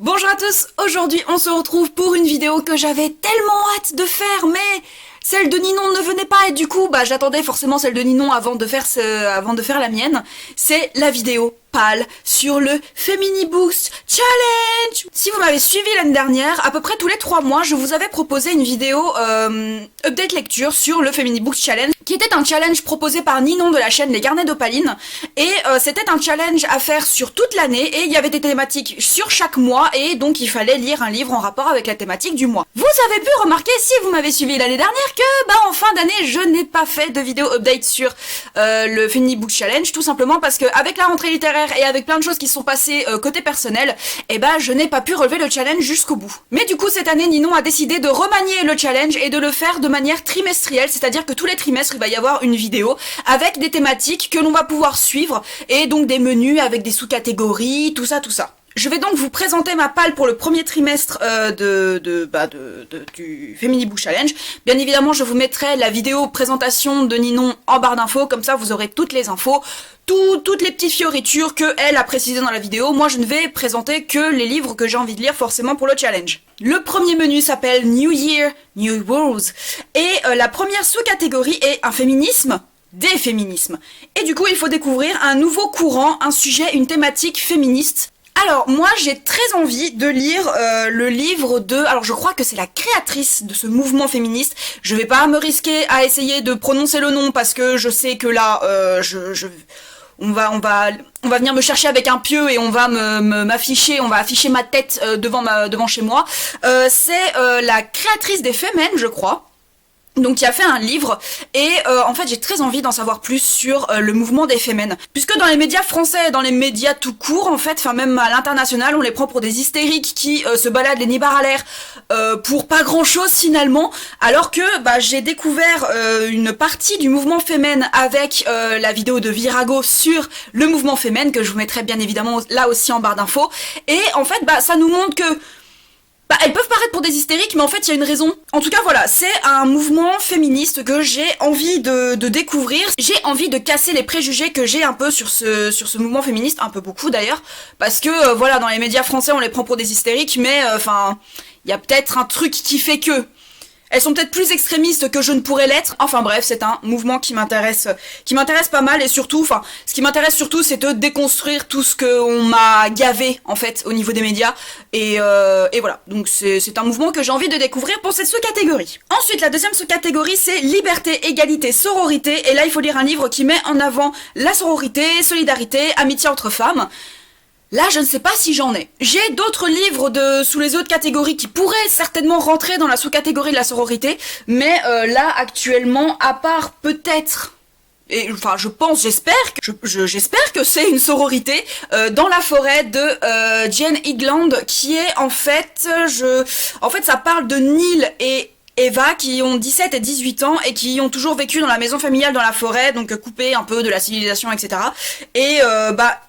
Bonjour à tous, aujourd'hui on se retrouve pour une vidéo que j'avais tellement hâte de faire, mais celle de Ninon ne venait pas et du coup j'attendais forcément celle de Ninon avant de faire la mienne. C'est la vidéo pâle sur le Femini Boost Challenge. Si vous m'avez suivi l'année dernière, à peu près tous les 3 mois, je vous avais proposé une vidéo update lecture sur le Femini Boost Challenge, qui était un challenge proposé par Ninon de la chaîne Les Carnets d'Opaline, et c'était un challenge à faire sur toute l'année, et il y avait des thématiques sur chaque mois, et donc il fallait lire un livre en rapport avec la thématique du mois. Vous avez pu remarquer, si vous m'avez suivi l'année dernière, que en fin d'année, je n'ai pas fait de vidéo update sur le Femini Boost Challenge, tout simplement parce que avec la rentrée littéraire et avec plein de choses qui se sont passées côté personnel, je n'ai pas pu relever le challenge jusqu'au bout. Mais du coup, cette année, Ninon a décidé de remanier le challenge et de le faire de manière trimestrielle, c'est-à-dire que tous les trimestres, il va y avoir une vidéo avec des thématiques que l'on va pouvoir suivre, et donc des menus avec des sous-catégories, tout ça. Je vais donc vous présenter ma palle pour le premier trimestre du Femini Boost Challenge. Bien évidemment, je vous mettrai la vidéo présentation de Ninon en barre d'infos, comme ça vous aurez toutes les infos, toutes les petites fioritures que elle a précisées dans la vidéo. Moi, je ne vais présenter que les livres que j'ai envie de lire forcément pour le challenge. Le premier menu s'appelle New Year, New Rules, et la première sous-catégorie est un féminisme. Des féminismes. Et du coup, il faut découvrir un nouveau courant, un sujet, une thématique féministe. Alors, moi, j'ai très envie de lire le livre de... Alors, je crois que c'est la créatrice de ce mouvement féministe. Je vais pas me risquer à essayer de prononcer le nom parce que je sais que là, on va venir me chercher avec un pieu et on va m'afficher, on va afficher ma tête devant chez moi. C'est la créatrice des Femmes, je crois. Donc qui a fait un livre, et en fait j'ai très envie d'en savoir plus sur le mouvement des Femmes, puisque dans les médias français et dans les médias tout court, en fait, enfin même à l'international, on les prend pour des hystériques qui se baladent les nibards à l'air pour pas grand chose finalement, alors que j'ai découvert une partie du mouvement Femmes avec la vidéo de Virago sur le mouvement Femmes, que je vous mettrai bien évidemment là aussi en barre d'infos, et en fait ça nous montre que elles peuvent paraître pour des hystériques, mais en fait, il y a une raison. En tout cas, voilà, c'est un mouvement féministe que j'ai envie de découvrir. J'ai envie de casser les préjugés que j'ai un peu sur ce mouvement féministe, un peu beaucoup d'ailleurs, parce que, voilà, dans les médias français, on les prend pour des hystériques, mais, il y a peut-être un truc qui fait que... Elles sont peut-être plus extrémistes que je ne pourrais l'être. Enfin bref, c'est un mouvement qui m'intéresse pas mal, et surtout, ce qui m'intéresse surtout, c'est de déconstruire tout ce qu'on m'a gavé, en fait, au niveau des médias. Et voilà. Donc c'est un mouvement que j'ai envie de découvrir pour cette sous-catégorie. Ensuite, la deuxième sous-catégorie, c'est liberté, égalité, sororité. Et là, il faut lire un livre qui met en avant la sororité, solidarité, amitié entre femmes. Là, je ne sais pas si j'en ai. J'ai d'autres livres sous les autres catégories qui pourraient certainement rentrer dans la sous-catégorie de la sororité, mais là, actuellement, à part peut-être... Et enfin, j'espère que c'est une sororité dans la forêt de Jane Higland, qui est en fait, ça parle de Neil et Eva qui ont 17 et 18 ans et qui ont toujours vécu dans la maison familiale dans la forêt, donc coupés un peu de la civilisation, etc. Et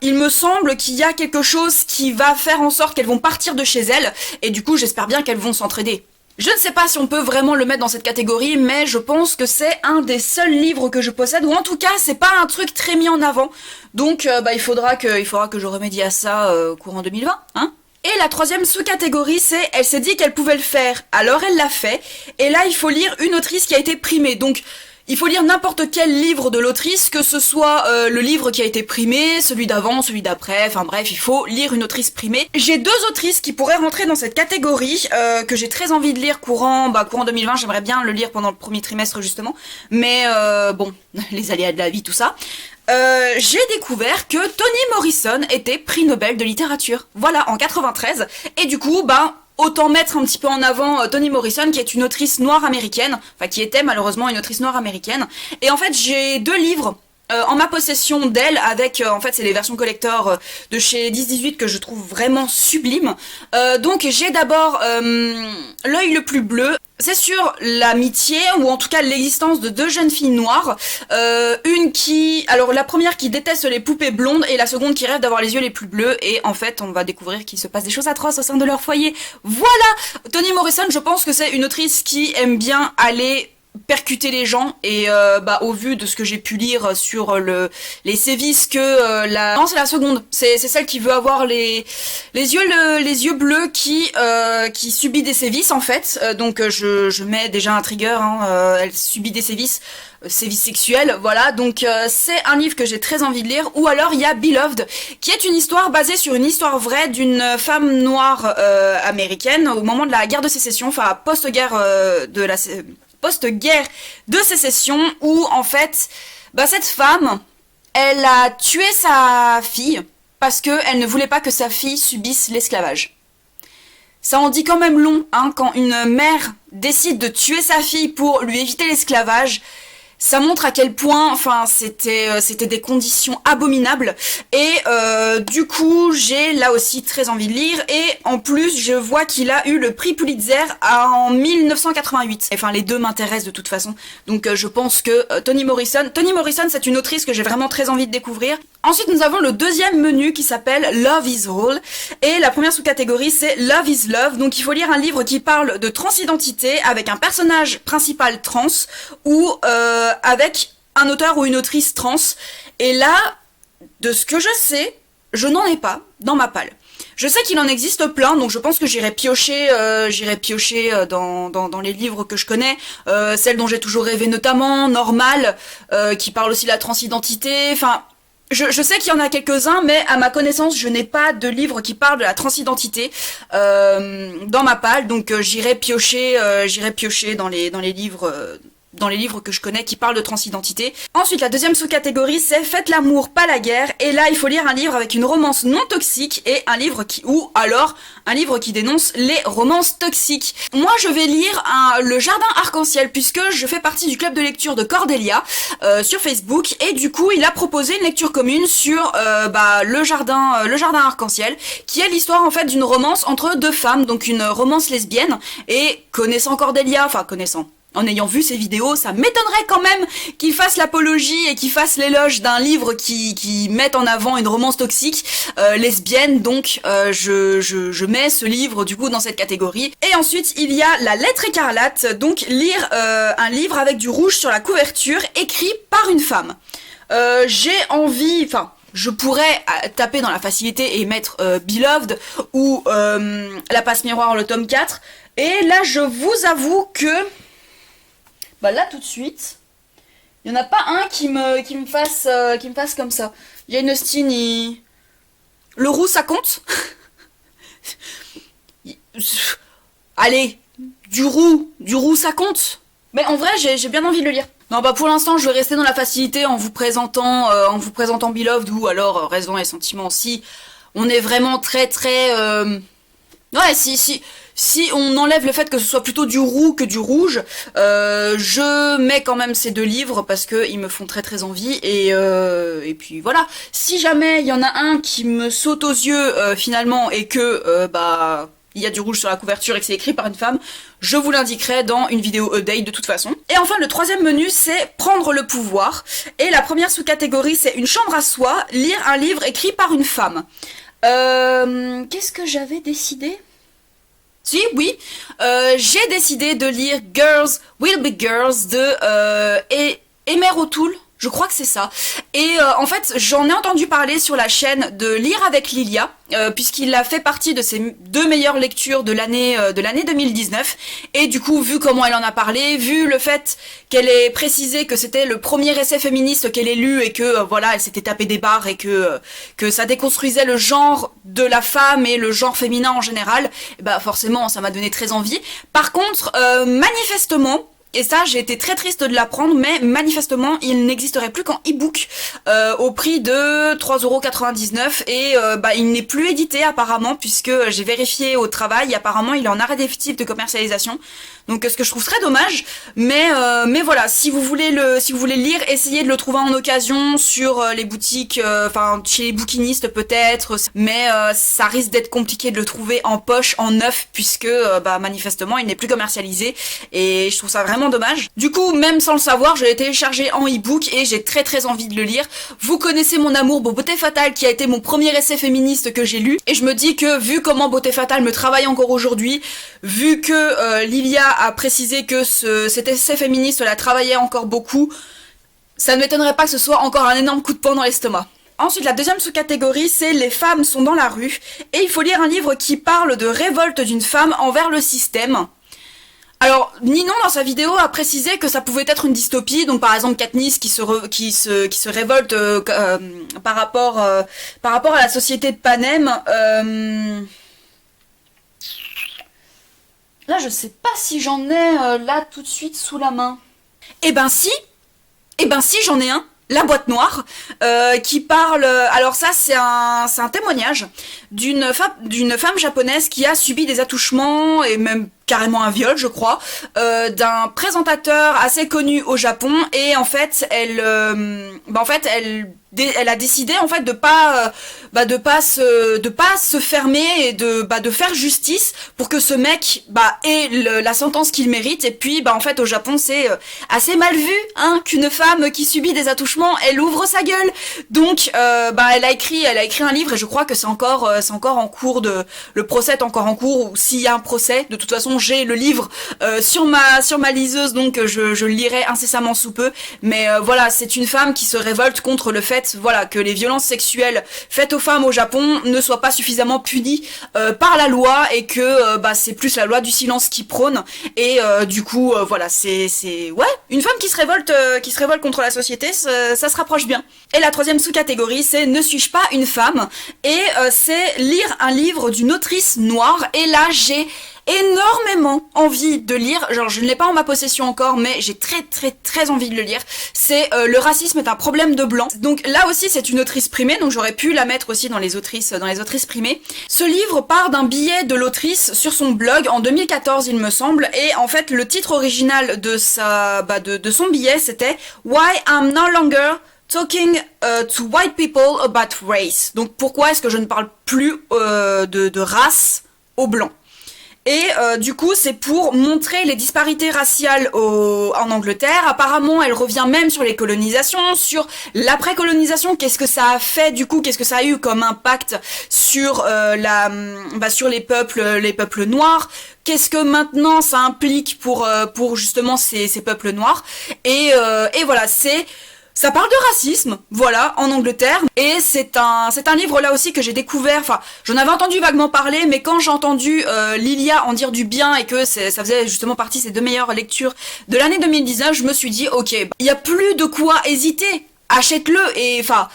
il me semble qu'il y a quelque chose qui va faire en sorte qu'elles vont partir de chez elles, et du coup j'espère bien qu'elles vont s'entraider. Je ne sais pas si on peut vraiment le mettre dans cette catégorie, mais je pense que c'est un des seuls livres que je possède, ou en tout cas c'est pas un truc très mis en avant, donc il faudra que je remédie à ça courant 2020, hein. Et la troisième sous-catégorie, c'est « Elle s'est dit qu'elle pouvait le faire, alors elle l'a fait ». Et là, il faut lire une autrice qui a été primée. Donc, il faut lire n'importe quel livre de l'autrice, que ce soit le livre qui a été primé, celui d'avant, celui d'après, enfin bref, il faut lire une autrice primée. J'ai 2 autrices qui pourraient rentrer dans cette catégorie, que j'ai très envie de lire courant 2020, j'aimerais bien le lire pendant le premier trimestre justement. Mais bon, les aléas de la vie, tout ça. J'ai découvert que Toni Morrison était prix Nobel de littérature. Voilà, en 93. Et du coup, autant mettre un petit peu en avant Toni Morrison, qui est une autrice noire américaine, enfin qui était malheureusement une autrice noire américaine. Et en fait, j'ai 2 livres en ma possession d'elle, avec, en fait, c'est les versions collector de chez 10-18 que je trouve vraiment sublimes. Donc j'ai d'abord L'œil le plus bleu. C'est sur l'amitié, ou en tout cas l'existence de 2 jeunes filles noires. Alors la première qui déteste les poupées blondes, et la seconde qui rêve d'avoir les yeux les plus bleus, et en fait on va découvrir qu'il se passe des choses atroces au sein de leur foyer. Voilà! Toni Morrison, je pense que c'est une autrice qui aime bien aller percuter les gens et au vu de ce que j'ai pu lire sur les sévices que non, c'est la seconde, c'est celle qui veut avoir les yeux bleus qui subit des sévices en fait. Donc je mets déjà un trigger, hein, elle subit des sévices sexuels, voilà. Donc c'est un livre que j'ai très envie de lire. Ou alors il y a Beloved, qui est une histoire basée sur une histoire vraie d'une femme noire américaine au moment de la guerre de sécession, enfin post-guerre post-guerre de sécession, où en fait, cette femme, elle a tué sa fille parce qu'elle ne voulait pas que sa fille subisse l'esclavage. Ça en dit quand même long, hein, quand une mère décide de tuer sa fille pour lui éviter l'esclavage. Ça montre à quel point, enfin, c'était des conditions abominables. Et du coup, j'ai là aussi très envie de lire. Et en plus, je vois qu'il a eu le prix Pulitzer en 1988. Enfin, les deux m'intéressent de toute façon. Donc je pense que Toni Morrison, c'est une autrice que j'ai vraiment très envie de découvrir. Ensuite, nous avons le deuxième menu qui s'appelle Love is All. Et la première sous-catégorie, c'est Love is Love. Donc il faut lire un livre qui parle de transidentité avec un personnage principal trans ou avec un auteur ou une autrice trans. Et là, de ce que je sais, je n'en ai pas dans ma palle. Je sais qu'il en existe plein, donc je pense que j'irai piocher dans les livres que je connais, celle dont j'ai toujours rêvé notamment, Normal, qui parle aussi de la transidentité, enfin... Je sais qu'il y en a quelques-uns, mais à ma connaissance, je n'ai pas de livre qui parle de la transidentité dans ma palle, donc j'irai piocher dans les livres que je connais qui parlent de transidentité. Ensuite, la deuxième sous-catégorie, c'est Faites l'amour, pas la guerre. Et là, il faut lire un livre avec une romance non toxique et un livre qui dénonce les romances toxiques. Moi, je vais lire le Jardin Arc-en-Ciel puisque je fais partie du club de lecture de Cordelia sur Facebook et du coup, il a proposé une lecture commune sur le Jardin Arc-en-Ciel, qui est l'histoire en fait d'une romance entre deux femmes, donc une romance lesbienne. Et connaissant Cordelia, en ayant vu ces vidéos, ça m'étonnerait quand même qu'il fasse l'apologie et qu'il fasse l'éloge d'un livre qui mette en avant une romance toxique lesbienne. Donc je mets ce livre du coup dans cette catégorie. Et ensuite il y a La Lettre écarlate, donc lire un livre avec du rouge sur la couverture écrit par une femme. J'ai envie, je pourrais taper dans la facilité et mettre Beloved ou La Passe Miroir, le tome 4. Et là je vous avoue que là tout de suite, il n'y en a pas un qui me fasse comme ça. Jane Austen, le roux ça compte. Allez, du roux ça compte. Mais en vrai, j'ai bien envie de le lire. Non, pour l'instant, je vais rester dans la facilité en vous présentant Beloved ou alors Raison et Sentiment aussi. On est vraiment très très ouais, si on enlève le fait que ce soit plutôt du roux que du rouge, je mets quand même ces deux livres parce que ils me font très très envie et puis voilà. Si jamais il y en a un qui me saute aux yeux finalement et que il y a du rouge sur la couverture et que c'est écrit par une femme, je vous l'indiquerai dans une vidéo update de toute façon. Et enfin, le troisième menu, c'est Prendre le pouvoir. Et la première sous-catégorie, c'est Une chambre à soi, lire un livre écrit par une femme. Qu'est-ce que j'avais décidé ? Oui, j'ai décidé de lire Girls Will Be Girls de Emer O'Toole. Je crois que c'est ça. Et en fait, j'en ai entendu parler sur la chaîne de Lire avec Lilia, puisqu'il a fait partie de ses deux meilleures lectures de l'année 2019. Et du coup, vu comment elle en a parlé, vu le fait qu'elle ait précisé que c'était le premier essai féministe qu'elle ait lu et que elle s'était tapé des barres et que ça déconstruisait le genre de la femme et le genre féminin en général, forcément, ça m'a donné très envie. Par contre, manifestement, et ça, j'ai été très triste de l'apprendre, mais manifestement, il n'existerait plus qu'en e-book au prix de 3,99€ et il n'est plus édité apparemment, puisque j'ai vérifié au travail, apparemment il est en arrêt définitif de commercialisation. Donc ce que je trouve très dommage, mais voilà, si vous voulez lire, essayez de le trouver en occasion sur les boutiques, chez les bouquinistes peut-être, mais ça risque d'être compliqué de le trouver en poche, en neuf, puisque manifestement il n'est plus commercialisé, et je trouve ça vraiment vraiment dommage. Du coup, même sans le savoir, je l'ai téléchargé en e-book et j'ai très envie de le lire. Vous connaissez mon amour pour Beauté Fatale qui a été mon premier essai féministe que j'ai lu, et je me dis que vu comment Beauté Fatale me travaille encore aujourd'hui, vu que Lilia a précisé que cet essai féministe la travaillait encore beaucoup, ça ne m'étonnerait pas que ce soit encore un énorme coup de poing dans l'estomac. Ensuite, la deuxième sous-catégorie, c'est les femmes sont dans la rue, et il faut lire un livre qui parle de révolte d'une femme envers le système. Alors, Ninon, dans sa vidéo, a précisé que ça pouvait être une dystopie, donc par exemple Katniss qui se révolte par rapport à la société de Panem. Là, je sais pas si j'en ai là tout de suite sous la main. Eh ben si, j'en ai un. La boîte noire, qui parle... Alors ça, c'est un témoignage d'une femme japonaise qui a subi des attouchements, et même carrément un viol, je crois, d'un présentateur assez connu au Japon, et en fait, elle a décidé en fait de pas se fermer et de faire justice pour que ce mec ait la sentence qu'il mérite. Et puis en fait au Japon c'est assez mal vu qu'une femme qui subit des attouchements elle ouvre sa gueule. Donc elle a écrit un livre, et je crois que c'est encore en cours, le procès est encore en cours, ou s'il y a un procès. De toute façon j'ai le livre sur ma liseuse, donc je le lirai incessamment sous peu. Mais voilà, c'est une femme qui se révolte contre le fait que les violences sexuelles faites aux femmes au Japon ne soient pas suffisamment punies par la loi, et que c'est plus la loi du silence qui prône. Et du coup c'est une femme qui se révolte contre la société, ça se rapproche bien. Et la troisième sous-catégorie, c'est ne suis-je pas une femme, et c'est lire un livre d'une autrice noire. Et là j'ai énormément envie de lire, genre je ne l'ai pas en ma possession encore, mais j'ai très envie de le lire. C'est Le racisme est un problème de blanc. Donc là aussi c'est une autrice primée, donc j'aurais pu la mettre aussi dans les autrices primées. Ce livre part d'un billet de l'autrice sur son blog en 2014 il me semble, et en fait le titre original de son billet c'était Why I'm no longer talking to white people about race. Donc pourquoi est-ce que je ne parle plus de race aux blancs. Et du coup c'est pour montrer les disparités raciales en Angleterre. Apparemment elle revient même sur les colonisations, sur l'après-colonisation, qu'est-ce que ça a fait du coup, qu'est-ce que ça a eu comme impact sur sur les peuples noirs, qu'est-ce que maintenant ça implique pour justement ces peuples noirs. Et voilà, ça parle de racisme, voilà, en Angleterre, et c'est un livre là aussi que j'ai découvert, enfin, j'en avais entendu vaguement parler, mais quand j'ai entendu Lilia en dire du bien, et que ça faisait justement partie de ses 2 meilleures lectures de l'année 2019, je me suis dit, ok, il y a plus de quoi hésiter, achète-le, et enfin...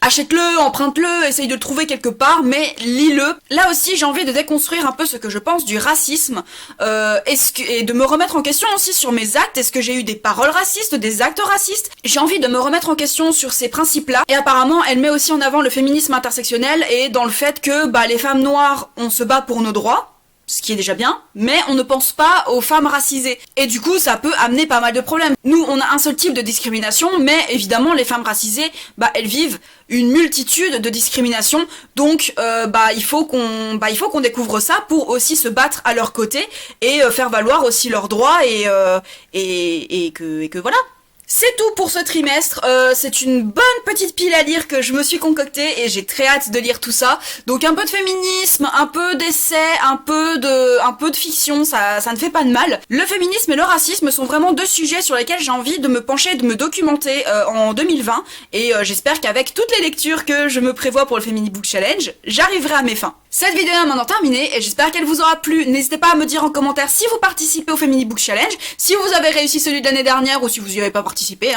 Achète-le, emprunte-le, essaye de le trouver quelque part, mais lis-le. Là aussi, j'ai envie de déconstruire un peu ce que je pense du racisme, et de me remettre en question aussi sur mes actes. Est-ce que j'ai eu des paroles racistes, des actes racistes? J'ai envie de me remettre en question sur ces principes-là. Et apparemment, elle met aussi en avant le féminisme intersectionnel, et dans le fait que les femmes noires, on se bat pour nos droits, ce qui est déjà bien, mais on ne pense pas aux femmes racisées. Et du coup, ça peut amener pas mal de problèmes. Nous, on a un seul type de discrimination, mais évidemment, les femmes racisées, elles vivent une multitude de discriminations. Donc, il faut qu'on découvre ça pour aussi se battre à leur côté et faire valoir aussi leurs droits et que voilà. C'est tout pour ce trimestre, c'est une bonne petite pile à lire que je me suis concoctée et j'ai très hâte de lire tout ça. Donc un peu de féminisme, un peu d'essai, un peu de fiction, ça ne fait pas de mal. Le féminisme et le racisme sont vraiment 2 sujets sur lesquels j'ai envie de me pencher, de me documenter en 2020, et j'espère qu'avec toutes les lectures que je me prévois pour le Femini Book Challenge, j'arriverai à mes fins. Cette vidéo est maintenant terminée et j'espère qu'elle vous aura plu. N'hésitez pas à me dire en commentaire si vous participez au Femini Book Challenge, si vous avez réussi celui de l'année dernière ou si vous y avez pas participé,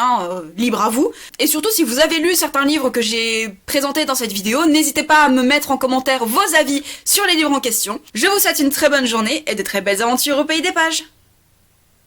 libre à vous. Et surtout si vous avez lu certains livres que j'ai présentés dans cette vidéo, n'hésitez pas à me mettre en commentaire vos avis sur les livres en question. Je vous souhaite une très bonne journée et de très belles aventures au pays des pages.